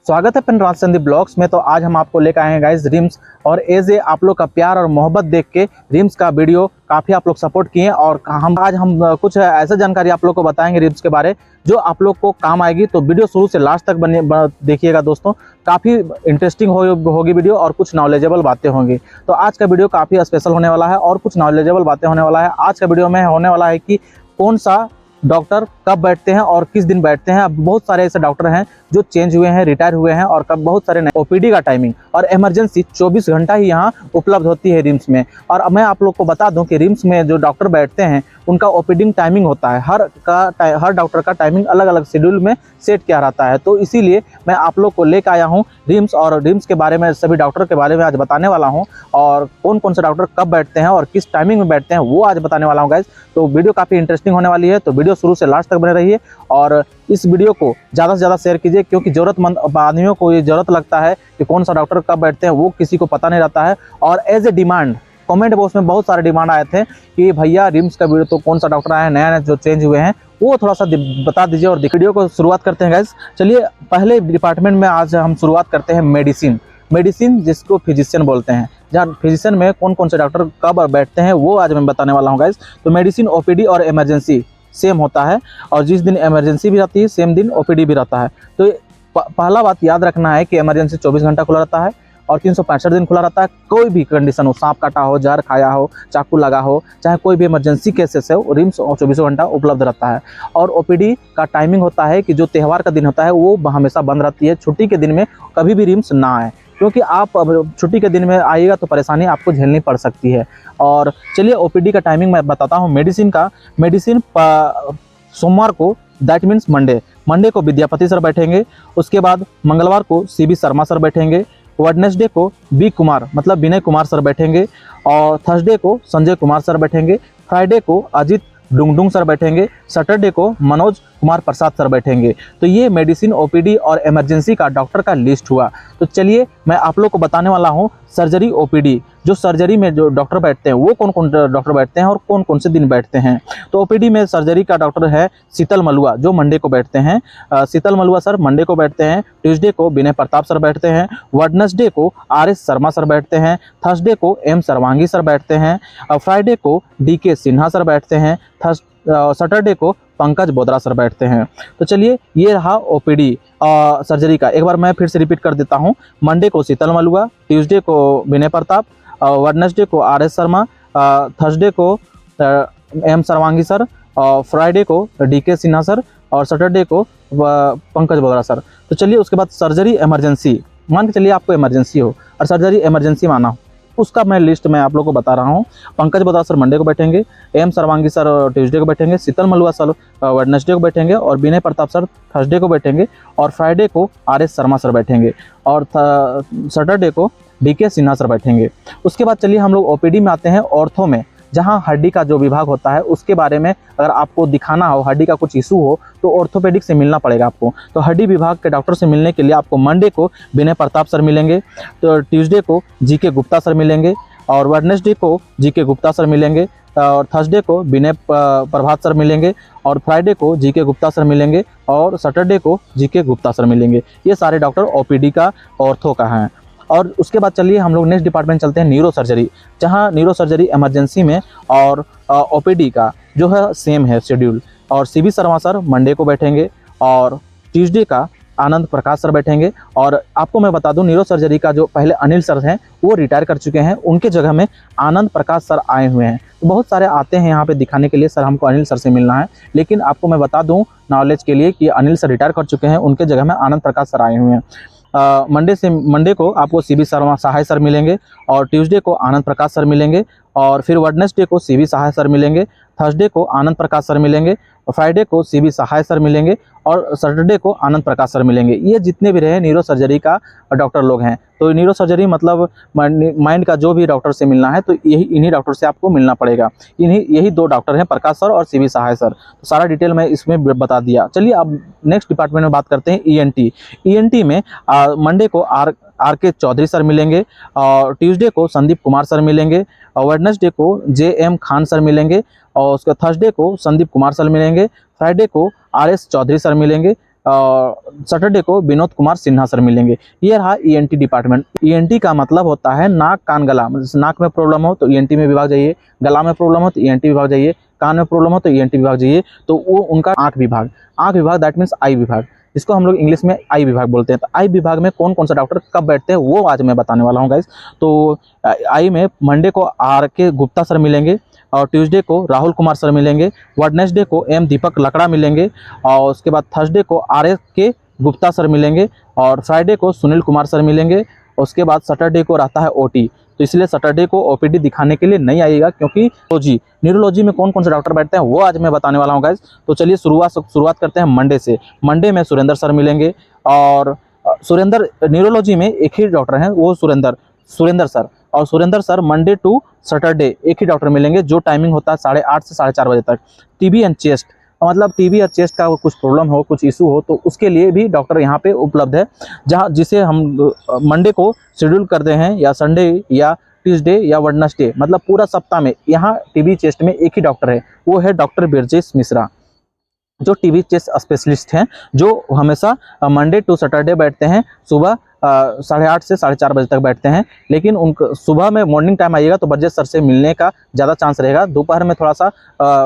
स्वागत है pen राजचंदी blogs में। तो आज हम आपको लेकर आए हैं गाइस रिम्स, और एज ए आप लोग का प्यार और मोहब्बत देख के रिम्स का वीडियो काफ़ी आप लोग सपोर्ट किए, और हम कुछ ऐसा जानकारी आप लोग को बताएंगे रिम्स के बारे जो आप लोग को काम आएगी। तो वीडियो शुरू से लास्ट तक देखिएगा दोस्तों, काफ़ी इंटरेस्टिंग होगी वीडियो और कुछ नॉलेजेबल बातें होंगी। तो आज का वीडियो काफ़ी स्पेशल होने वाला है और कुछ नॉलेजेबल बातें होने वाला है। आज का वीडियो में होने वाला है कि कौन सा डॉक्टर कब बैठते हैं और किस दिन बैठते हैं। अब बहुत सारे ऐसे डॉक्टर हैं जो चेंज हुए हैं, रिटायर हुए हैं, और कब बहुत सारे ओपीडी का टाइमिंग और इमरजेंसी 24 घंटा ही यहाँ उपलब्ध होती है रिम्स में। और मैं आप लोग को बता दूं कि रिम्स में जो डॉक्टर बैठते हैं उनका ओपीडी टाइमिंग होता है, हर डॉक्टर का टाइमिंग अलग अलग शेड्यूल में सेट किया रहता है। तो इसीलिए मैं आप लोग को लेकर आया हूँ रिम्स, और रिम्स के बारे में, सभी डॉक्टर के बारे में आज बताने वाला हूँ, और कौन कौन से डॉक्टर कब बैठते हैं और किस टाइमिंग में बैठते हैं वो आज बताने वाला हूँ गाइज। तो वीडियो काफ़ी इंटरेस्टिंग होने वाली है, तो वीडियो शुरू से लास्ट तक बने रहिए और इस वीडियो को ज़्यादा से ज़्यादा शेयर कीजिए, क्योंकि ज़रूरतमंद आदमियों को ये ज़रूरत लगता है कि कौन सा डॉक्टर कब बैठते हैं, वो किसी को पता नहीं रहता है। और as a demand comment box में बहुत सारे डिमांड आए थे कि भैया रिम्स का वीडियो, तो कौन सा डॉक्टर आया है नया जो चेंज हुए हैं वो थोड़ा सा बता दीजिए। और वीडियो को शुरुआत करते हैं गाइस। चलिए पहले डिपार्टमेंट में आज हम शुरुआत करते हैं मेडिसिन जिसको फिजिशियन बोलते हैं, जहाँ फिजिशियन में कौन कौन से डॉक्टर कब बैठते हैं वो आज मैं बताने वाला हूँ गाइस। तो मेडिसिन, ओपीडी और इमरजेंसी सेम होता है, और जिस दिन इमरजेंसी भी रहती है सेम दिन ओपीडी भी रहता है। तो पहला बात याद रखना है कि इमरजेंसी 24 घंटा खुला रहता है और 365 दिन खुला रहता है। कोई भी कंडीशन हो, सांप काटा हो, जहर खाया हो, चाकू लगा हो, चाहे कोई भी इमरजेंसी केसेस है, रिम्स 24 घंटा उपलब्ध रहता है। और ओपीडी का टाइमिंग होता है कि जो त्यौहार का दिन होता है वो हमेशा बंद रहती है। छुट्टी के दिन में कभी भी रिम्स ना आए, क्योंकि आप छुट्टी के दिन में आइएगा तो परेशानी आपको झेलनी पड़ सकती है। और चलिए ओपीडी का टाइमिंग मैं बताता हूँ। मेडिसिन सोमवार को, दैट मीन्स मंडे को विद्यापति सर बैठेंगे। उसके बाद मंगलवार को सीबी शर्मा सर बैठेंगे। वेडनेसडे को बी कुमार मतलब विनय कुमार सर बैठेंगे, और थर्सडे को संजय कुमार सर बैठेंगे। फ्राइडे को अजित डुंगडुंग सर बैठेंगे। सैटरडे को मनोज कुमार प्रसाद सर बैठेंगे। तो ये मेडिसिन, ओपीडी और इमरजेंसी का डॉक्टर का लिस्ट हुआ। तो चलिए मैं आप लोग को बताने वाला हूँ सर्जरी, ओपीडी, जो सर्जरी में जो डॉक्टर बैठते हैं वो कौन कौन डॉक्टर बैठते हैं और कौन कौन से दिन बैठते हैं। तो ओपीडी में सर्जरी का डॉक्टर है शीतल मलुआ, जो मंडे को बैठते हैं। शीतल मलुआ सर मंडे को बैठते हैं। ट्यूसडे को विनय प्रताप सर बैठते हैं। वेडनेसडे को आर.एस. शर्मा सर बैठते हैं। थर्सडे को एम सर्वांगी सर बैठते हैं। फ्राइडे को डी.के. सिन्हा सर बैठते हैं। सैटरडे को पंकज बोदरा सर बैठते हैं। तो चलिए ये रहा ओपीडी सर्जरी का। एक बार मैं फिर से रिपीट कर देता हूँ। मंडे को शीतल मलुआ, ट्यूसडे को विनय प्रताप, वेडनेसडे को आर.एस. शर्मा, थर्सडे को एम सर्वांगी सर, फ्राइडे को डी.के. सिन्हा सर, और सैटरडे को पंकज बोदरा सर। तो चलिए उसके बाद सर्जरी इमरजेंसी, मान के चलिए आपको इमरजेंसी हो और सर्जरी इमरजेंसी माना हो, उसका मैं लिस्ट मैं आप लोगों को बता रहा हूँ। पंकज बोदरा सर मंडे को बैठेंगे, एम सर्वांगी सर ट्यूसडे को बैठेंगे, शीतल मलुआ सर वेडनेसडे को बैठेंगे, और विनय प्रताप सर थर्सडे को बैठेंगे, और फ्राइडे को आर.एस. शर्मा सर बैठेंगे, और सैटरडे को डी.के. सिन्हा सर बैठेंगे। उसके बाद चलिए हम लोग ओपीडी में आते हैं, ऑर्थो में, जहां हड्डी का जो विभाग होता है उसके बारे में अगर आपको दिखाना हो, हड्डी का कुछ इशू हो, तो ऑर्थोपेडिक से मिलना पड़ेगा आपको। तो हड्डी विभाग के डॉक्टर से मिलने के लिए आपको मंडे को विनय प्रताप सर मिलेंगे, तो ट्यूसडे को जी.के. गुप्ता सर मिलेंगे, और वेडनेसडे को जी.के. गुप्ता सर मिलेंगे, और थर्सडे को विनय प्रभात सर मिलेंगे, और फ्राइडे को जी.के. गुप्ता सर मिलेंगे, और सैटरडे को जी.के. गुप्ता सर मिलेंगे। ये सारे डॉक्टर ओपीडी का, ऑर्थो का हैं। और उसके बाद चलिए हम लोग नेक्स्ट डिपार्टमेंट चलते हैं, न्यूरो सर्जरी, जहाँ न्यूरो सर्जरी इमरजेंसी में और ओपीडी का जो है सेम है शेड्यूल। और सीबी शर्मा सर मंडे को बैठेंगे, और ट्यूसडे का आनंद प्रकाश सर बैठेंगे। और आपको मैं बता दूं न्यूरो सर्जरी का जो पहले अनिल सर हैं वो रिटायर कर चुके हैं, उनके जगह में आनंद प्रकाश सर आए हुए हैं। तो बहुत सारे आते हैं यहाँ पे दिखाने के लिए, सर हमको अनिल सर से मिलना है, लेकिन आपको मैं बता दूं नॉलेज के लिए कि अनिल सर रिटायर कर चुके हैं, उनके जगह में आनंद प्रकाश सर आए हुए हैं। मंडे को आपको सीबी शर्मा सहाय सर मिलेंगे, और ट्यूसडे को आनंद प्रकाश सर मिलेंगे, और फिर वेडनेसडे को सीबी सहाय सर मिलेंगे, थर्सडे को आनंद प्रकाश सर मिलेंगे, फ्राइडे को सीबी सहाय सर मिलेंगे, और सैटरडे को आनंद प्रकाश सर मिलेंगे। ये जितने भी रहे न्यूरो सर्जरी का डॉक्टर लोग हैं। तो न्यूरो सर्जरी मतलब माइंड का जो भी डॉक्टर से मिलना है तो इन्हीं डॉक्टर से आपको मिलना पड़ेगा। यही दो डॉक्टर हैं, प्रकाश सर और सीबी सहाय सर। तो सारा डिटेल मैं इसमें बता दिया। चलिए अब नेक्स्ट डिपार्टमेंट में बात करते हैं, ईएनटी में मंडे को आर.के. चौधरी सर मिलेंगे, और ट्यूसडे को संदीप कुमार सर मिलेंगे, और वेडनेसडे को जे.एम. खान सर मिलेंगे, और उसके थर्सडे को संदीप कुमार सर मिलेंगे, फ्राइडे को आर.एस. चौधरी सर मिलेंगे, सैटरडे को विनोद कुमार सिन्हा सर मिलेंगे। ये रहा ईएनटी डिपार्टमेंट। ईएनटी का मतलब होता है नाक कान गला। नाक में प्रॉब्लम हो तो ईएनटी में विभाग जाइए, गला में प्रॉब्लम हो तो ईएनटी विभाग जाइए, कान में प्रॉब्लम हो तो ईएनटी विभाग जाइए। तो वो उनका आँख विभाग, आँख विभाग दैट मीन्स आई विभाग, इसको हम लोग इंग्लिश में आई विभाग बोलते हैं। तो आई विभाग में कौन कौन सा डॉक्टर कब बैठते हैं वो आज मैं बताने वाला हूँ गाइस। तो आई में मंडे को RK गुप्ता सर मिलेंगे, और ट्यूसडे को राहुल कुमार सर मिलेंगे, वेडनेसडे को M दीपक लकड़ा मिलेंगे, और उसके बाद थर्सडे को RK गुप्ता सर मिलेंगे, और फ्राइडे को सुनील कुमार सर मिलेंगे। उसके बाद सैटरडे को रहता है OT, तो इसलिए सैटरडे को OPD दिखाने के लिए नहीं आइएगा, क्योंकि न्यूरोलॉजी में कौन कौन से डॉक्टर बैठते हैं वो आज मैं बताने वाला हूँ गाइस। तो चलिए शुरुआत करते हैं मंडे से। मंडे में सुरेंद्र सर मिलेंगे, और सुरेंद्र न्यूरोलॉजी में एक ही डॉक्टर हैं, वो सुरेंद्र सर, और Surendra sir Monday to Saturday एक ही डॉक्टर मिलेंगे, जो टाइमिंग होता है 8:30 से 4:30 बजे तक। टीबी एंड चेस्ट, मतलब टीबी या चेस्ट का कुछ प्रॉब्लम हो, कुछ इशू हो, तो उसके लिए भी डॉक्टर यहाँ पे उपलब्ध है, जिसे हम मंडे को शेड्यूल करते हैं, या संडे या ट्यूसडे या वेडनेसडे, मतलब पूरा सप्ताह में यहाँ टीबी चेस्ट में एक ही डॉक्टर है, वो है डॉक्टर बिरजेश मिश्रा, जो टीबी चेस्ट स्पेशलिस्ट हैं, जो हमेशा मंडे टू सैटरडे बैठते हैं। सुबह 8:30 से 4:30 बजे तक बैठते हैं। लेकिन उनको सुबह में मॉर्निंग टाइम आइएगा तो बरजेश सर से मिलने का ज़्यादा चांस रहेगा। दोपहर में थोड़ा सा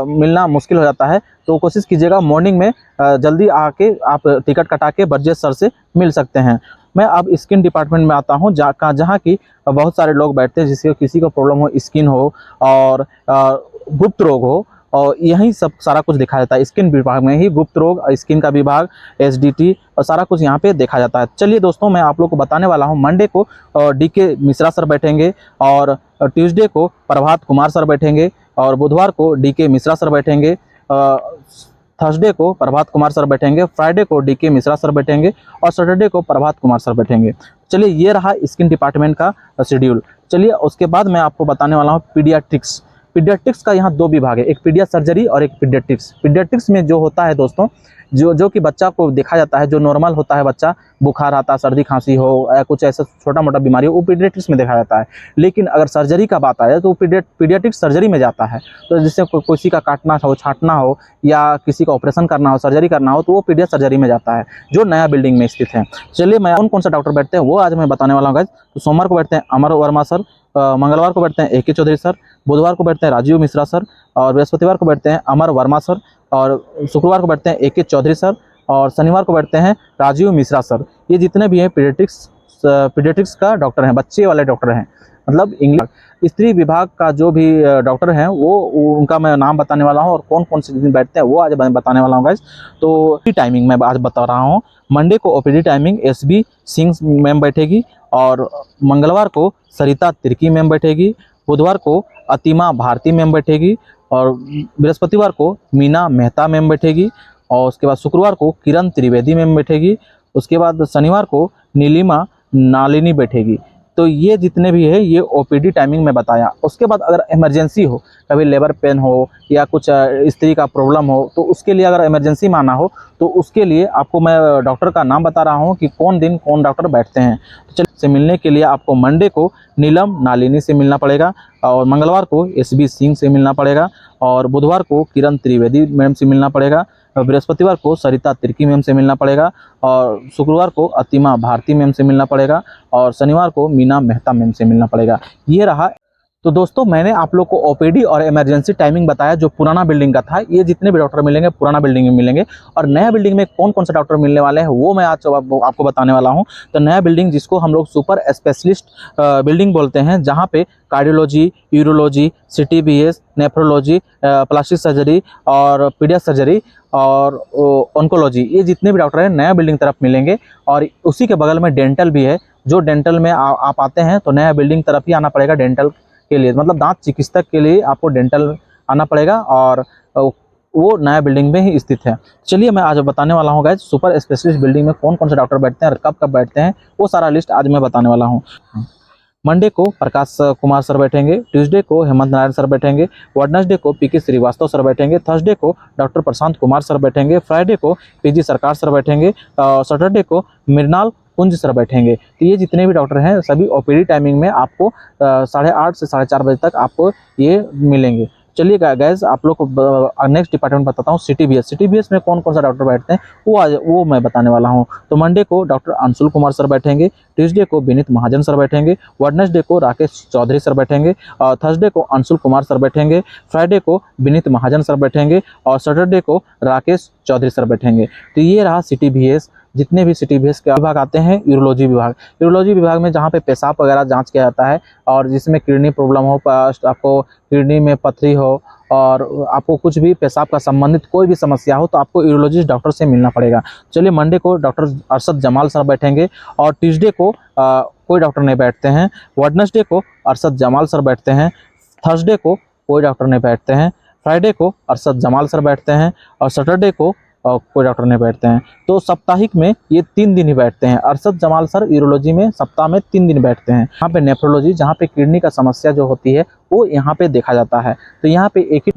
मिलना मुश्किल हो जाता है, तो कोशिश कीजिएगा मॉर्निंग में जल्दी आके आप टिकट कटा के बरजेश सर से मिल सकते हैं। मैं अब स्किन डिपार्टमेंट में आता हूँ, जहाँ की बहुत सारे लोग बैठते हैं, जिसके किसी को प्रॉब्लम हो, स्किन हो और गुप्त रोग हो, और यही सब सारा कुछ देखा जाता है। स्किन विभाग में ही गुप्त रोग, स्किन का विभाग, SDT और सारा कुछ यहाँ पे देखा जाता है। चलिए दोस्तों, मैं आप लोग को बताने वाला हूँ। मंडे को DK मिश्रा सर बैठेंगे, और ट्यूसडे को प्रभात कुमार सर बैठेंगे, और बुधवार को DK मिश्रा सर बैठेंगे, थर्सडे को प्रभात कुमार सर बैठेंगे, फ्राइडे को DK मिश्रा सर बैठेंगे, और सैटरडे को प्रभात कुमार सर बैठेंगे। चलिए, ये रहा स्किन डिपार्टमेंट का शेड्यूल। चलिए, उसके बाद मैं आपको बताने वाला हूँ पीडियाट्रिक्स। पीडियाट्रिक्स का यहाँ 2 विभाग है, एक पीडिया सर्जरी और एक पीडियाट्रिक्स। पीडियाट्रिक्स में जो होता है दोस्तों, जो कि बच्चा को देखा जाता है, जो नॉर्मल होता है, बच्चा बुखार आता है, सर्दी खांसी हो या कुछ ऐसा छोटा मोटा बीमारी हो, वो पीडियाट्रिक्स में देखा जाता है। लेकिन अगर सर्जरी का बात आए तो पीडियाट्रिक्स सर्जरी में जाता है। तो जिससे किसी का काटना हो, छांटना हो, या किसी का ऑपरेशन करना हो, सर्जरी करना हो, तो वो पीडिया सर्जरी में जाता है, जो नया बिल्डिंग में स्थित है। चलिए, मैं कौन सा डॉक्टर बैठते हैं वो आज मैं बताने वाला हूँ। तो सोमवार को बैठते हैं अमर वर्मा सर, मंगलवार को बैठते हैं AK चौधरी सर, बुधवार को बैठते हैं राजीव मिश्रा सर, और बृहस्पतिवार को बैठते हैं अमर वर्मा सर, और शुक्रवार को बैठते हैं AK चौधरी सर, और शनिवार को बैठते हैं राजीव मिश्रा सर। ये जितने भी हैं पीडियाट्रिक्स का डॉक्टर हैं, बच्चे वाले डॉक्टर हैं, मतलब इंग्लिश। स्त्री विभाग का जो भी डॉक्टर हैं वो उनका मैं नाम बताने वाला हूँ, और कौन कौन से दिन बैठते हैं वो आज मैं बताने वाला हूँ गाइस। तो टाइमिंग मैं आज बता रहा हूँ। मंडे को OPD timing SB Singh ma'am बैठेगी, और मंगलवार को सरिता तिर्की मैम बैठेगी, बुधवार को अतिमा भारती मैम बैठेगी, और बृहस्पतिवार को मीना मेहता मैम बैठेगी, और उसके बाद शुक्रवार को किरण त्रिवेदी मैम बैठेगी, उसके बाद शनिवार को नीलिमा नालिनी बैठेगी। तो ये जितने भी है ये OPD टाइमिंग में बताया। उसके बाद अगर इमरजेंसी हो, कभी लेबर पेन हो या कुछ स्त्री का प्रॉब्लम हो, तो उसके लिए अगर इमरजेंसी माना हो तो उसके लिए आपको मैं डॉक्टर का नाम बता रहा हूँ कि कौन दिन कौन डॉक्टर बैठते हैं। तो चलिए, से मिलने के लिए आपको मंडे को नीलम नालिनी से मिलना पड़ेगा, और मंगलवार को SB सिंह से मिलना पड़ेगा, और बुधवार को किरण त्रिवेदी मैम से मिलना पड़ेगा, बृहस्पतिवार को सरिता तिर्की मैम से मिलना पड़ेगा, और शुक्रवार को अतिमा भारती मैम से मिलना पड़ेगा, और शनिवार को मीना मेहता मैम से मिलना पड़ेगा। ये रहा। तो दोस्तों, मैंने आप लोग को OPD और इमरजेंसी टाइमिंग बताया जो पुराना बिल्डिंग का था। ये जितने भी डॉक्टर मिलेंगे पुराना बिल्डिंग में मिलेंगे, और नया बिल्डिंग में कौन कौन से डॉक्टर मिलने वाले हैं वो मैं आज आपको बताने वाला हूँ। तो नया बिल्डिंग, जिसको हम लोग सुपर स्पेशलिस्ट बिल्डिंग बोलते हैं, जहाँ पे cardiology, urology, CTBS, nephrology, plastic surgery और पीडिया सर्जरी और ऑन्कोलॉजी, ये जितने भी डॉक्टर हैं नया बिल्डिंग तरफ मिलेंगे। और उसी के बगल में डेंटल भी है। जो डेंटल में आप आते हैं तो नया बिल्डिंग तरफ ही आना पड़ेगा डेंटल के लिए, मतलब दांत चिकित्सक के लिए आपको डेंटल आना पड़ेगा, और वो नया बिल्डिंग में ही स्थित है। चलिए, मैं आज बताने वाला हूँ गाइस सुपर स्पेशलिस्ट बिल्डिंग में कौन कौन से डॉक्टर बैठते हैं और कब कब बैठते हैं, वो सारा लिस्ट आज मैं बताने वाला हूँ। मंडे को प्रकाश कुमार सर बैठेंगे, ट्यूसडे को हेमंत नारायण सर बैठेंगे, वेडनेसडे को PK श्रीवास्तव सर बैठेंगे, थर्सडे को डॉक्टर प्रशांत कुमार सर बैठेंगे, फ्राइडे को PG सरकार सर बैठेंगे, सैटरडे को मृणाल कुंज सर बैठेंगे। तो ये जितने भी डॉक्टर हैं सभी OPD टाइमिंग में आपको 8:30 से 4:30 बजे तक आपको ये मिलेंगे। चलिए गैस आप लोग को नेक्स्ट डिपार्टमेंट बताता हूँ, CTBS। CTBS में कौन कौन सा डॉक्टर बैठते हैं वो मैं बताने वाला हूँ। तो मंडे को डॉक्टर अंशुल कुमार सर बैठेंगे, ट्यूसडे को विनीत महाजन सर बैठेंगे, वेडनेसडे को राकेश चौधरी सर बैठेंगे, और थर्सडे को अंशुल कुमार सर बैठेंगे, फ्राइडे को विनीत महाजन सर बैठेंगे, और सैटरडे को राकेश चौधरी सर बैठेंगे। तो ये रहा CTBS। जितने भी CTBS के विभाग आते हैं, यूरोलॉजी विभाग। यूरोलॉजी विभाग में जहाँ पे पेशाब वगैरह जांच किया जाता है, और जिसमें किडनी प्रॉब्लम हो, आपको किडनी में पथरी हो, और आपको कुछ भी पेशाब का संबंधित कोई भी समस्या हो, तो आपको यूरोलॉजिस्ट डॉक्टर से मिलना पड़ेगा। चलिए मंडे को डॉक्टर अरशद जमाल सर बैठेंगे, और ट्यूसडे को कोई डॉक्टर नहीं बैठते हैं, वेडनेसडे को अरशद जमाल सर बैठते हैं, थर्सडे को कोई डॉक्टर नहीं बैठते हैं, फ्राइडे को अरशद जमाल सर बैठते हैं, और सैटरडे को कोई डॉक्टर नहीं बैठते हैं। तो साप्ताहिक में ये 3 दिन ही बैठते हैं। अरशद जमाल सर यूरोलॉजी में सप्ताह में 3 दिन बैठते हैं। यहाँ पे नेफ्रोलॉजी, जहाँ पे किडनी का समस्या जो होती है वो यहाँ पे देखा जाता है। तो यहाँ पे एक ही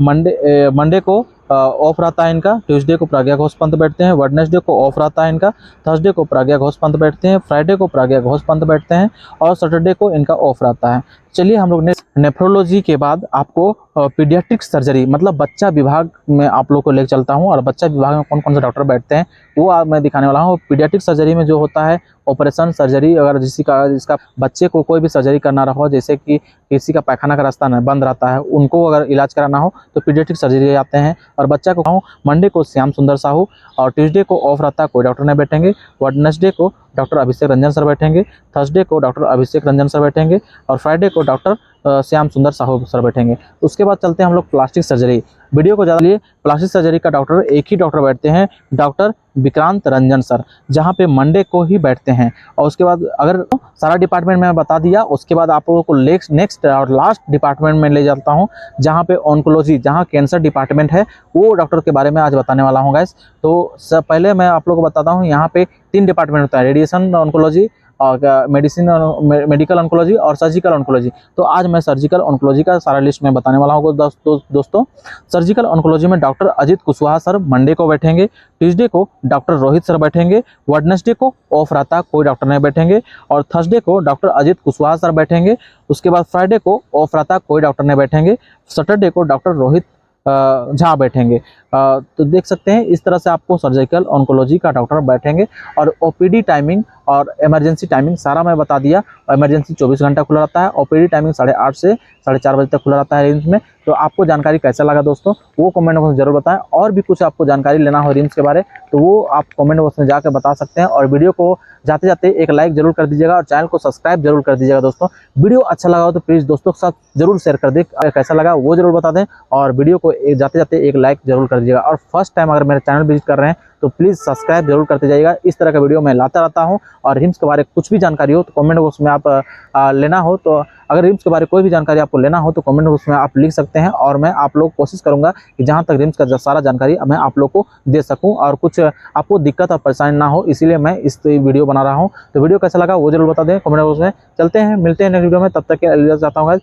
मंडे को ऑफ रहता है इनका, ट्यूसडे को प्रज्ञा घोष पंत बैठते हैं, वेडनेसडे को ऑफ रहता है इनका, थर्सडे को प्रज्ञा घोष पंत बैठते हैं, फ्राइडे को प्रज्ञा घोष पंत बैठते हैं, और सैटरडे को इनका ऑफ रहता है। चलिए हम लोग ने नेफ्रोलॉजी के बाद आपको पीडियाट्रिक सर्जरी मतलब बच्चा विभाग में आप लोग को लेकर चलता हूँ, और बच्चा विभाग में कौन कौन से डॉक्टर बैठते हैं वो आप मैं दिखाने वाला हूँ। पीडियाट्रिक सर्जरी में जो होता है ऑपरेशन सर्जरी, अगर जिसका बच्चे को कोई भी सर्जरी करना रहा, जैसे कि किसी का पैखाना का रास्ता बंद रहता है, उनको अगर इलाज कराना हो तो पीडियाट्रिक सर्जरी आते हैं। और बच्चा को कहूँ, मंडे को श्याम सुंदर साहू, और ट्यूसडे को ऑफ रहता है, कोई डॉक्टर नहीं बैठेंगे, वेडनेसडे को डॉक्टर अभिषेक रंजन सर बैठेंगे, थर्सडे को डॉक्टर अभिषेक रंजन सर बैठेंगे, और फ्राइडे को डॉक्टर श्याम सुंदर साहू सर बैठेंगे। उसके बाद चलते हैं हम लोग प्लास्टिक सर्जरी। वीडियो को ज़्यादा लिए प्लास्टिक सर्जरी का डॉक्टर एक ही डॉक्टर बैठते हैं, डॉक्टर विक्रांत रंजन सर, जहाँ पे मंडे को ही बैठते हैं। और उसके बाद अगर सारा डिपार्टमेंट में बता दिया, उसके बाद आप लोगों को नेक्स्ट और लास्ट डिपार्टमेंट में ले जाता हूँ, जहाँ पे ऑन्कोलॉजी, जहाँ कैंसर डिपार्टमेंट है, वो डॉक्टर के बारे में आज बताने वाला हूँ गाइस। तो पहले मैं आप लोगों को बताता हूँ, यहाँ पे 3 डिपार्टमेंट होता है, रेडिएशन ऑन्कोलॉजी, और मेडिकल ऑन्कोलॉजी और सर्जिकल ऑन्कोलॉजी। तो आज मैं सर्जिकल ऑन्कोलॉजी का सारा लिस्ट में बताने वाला हूँ दोस्तों। सर्जिकल ऑन्कोलॉजी में doctor Ajit Kushwaha sir Monday को बैठेंगे, ट्यूसडे को डॉक्टर रोहित सर बैठेंगे, वेडनेसडे को ऑफ रहता है, कोई डॉक्टर नहीं बैठेंगे, और थर्सडे को डॉक्टर अजित कुशवाहा सर बैठेंगे। उसके बाद फ्राइडे को ऑफ रहता है, कोई डॉक्टर नहीं बैठेंगे, सैटरडे को डॉक्टर रोहित झा बैठेंगे। तो देख सकते हैं इस तरह से आपको सर्जिकल ऑन्कोलॉजी का डॉक्टर बैठेंगे। और ओपीडी टाइमिंग और इमरजेंसी टाइमिंग सारा मैं बता दिया। इमरजेंसी 24 घंटा खुला रहता है, ओपीडी टाइमिंग 8:30 से 4:30 बजे तक खुला रहता है रिम्स में। तो आपको जानकारी कैसा लगा दोस्तों, वो कमेंट बॉक्स में जरूर बताएं। और भी कुछ आपको जानकारी लेना हो रिम्स के बारे, तो वो आप कमेंट बॉक्स में जाकर बता सकते हैं। और वीडियो को जाते जाते एक लाइक जरूर कर दीजिएगा, और चैनल को सब्सक्राइब जरूर कर दीजिएगा दोस्तों। वीडियो अच्छा लगा हो तो प्लीज़ दोस्तों के साथ जरूर शेयर कर दें, कैसा लगा वो जरूर बता दें, और वीडियो को जाते जाते एक लाइक जरूर कर दीजिएगा। और फर्स्ट टाइम अगर मेरे चैनल विजिट कर रहे हैं तो प्लीज़ सब्सक्राइब जरूर करते जाइएगा। इस तरह का वीडियो मैं लाता रहता हूँ। और रिम्स के बारे में कुछ भी जानकारी हो तो कमेंट बॉक्स में आप लेना हो, तो अगर रिम्स के बारे में कोई भी जानकारी आपको लेना हो तो कमेंट बॉक्स में आप लिख सकते हैं, और मैं आप लोग कोशिश करूंगा कि जहां तक रिम्स का सारा जानकारी मैं आप लोग को दे सकूं, और कुछ आपको दिक्कत और परेशानी ना हो, इसीलिए मैं इस वीडियो बना रहा हूं। तो वीडियो कैसा लगा वो जरूर बता दें कमेंट बॉक्स में। चलते हैं, मिलते हैं नेक्स्ट वीडियो में, तब तक के लिए जाता हूँ।